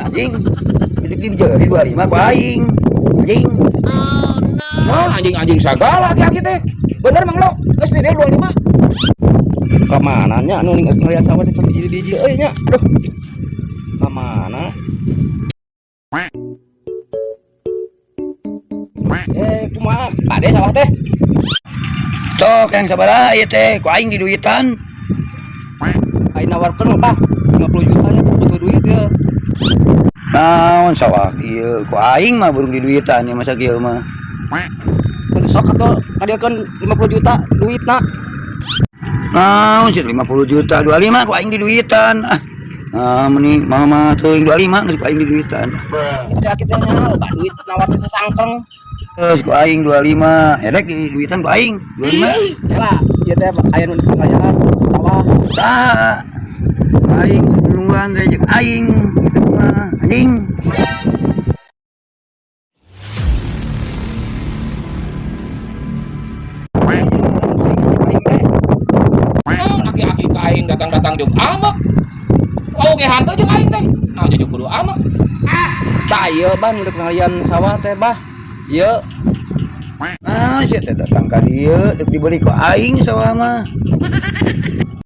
anjing. Itu di 25 ku aing. Anjing. Anjing segala aki teh. Bener Mang Lo, geus di 25. Kamana nya anu ngeliat sawah teh biji-biji euy nya. Aduh. Kamana? Kumaha? Ade sawah teh. Sok yang sabaraha ieu teh ku aing di duitan. Aing nawarkeun mah 50 juta nya butuh duit ya. Naon sawah ieu ku aing mah burung di duitan ya masa kieu mah. Sok atuh ngadeulkeun 50 juta duitna. Naon sih 50 juta 25 ku aing di duitan. Meni mama teuing 25 geus ku aing di duitan. Ada kita nya loba duit nawarkeun sesangkeng. Terus ku aing 25, edek di duitan ku aing 25. Lah, ieu teh aya nu pengayaan sawah. Saha? Aing nungguan teh jeung aing kitu mah anjing. Aki-aki ka aing datang-datang jeung amek. Oge hantu jeung aing teh. Nah jadi kudu amek. Tah ieu ban udah pengalian sawah teh bah. Ieu Sia teh datang ka dieu deuk dibeli ku aing sawah mah.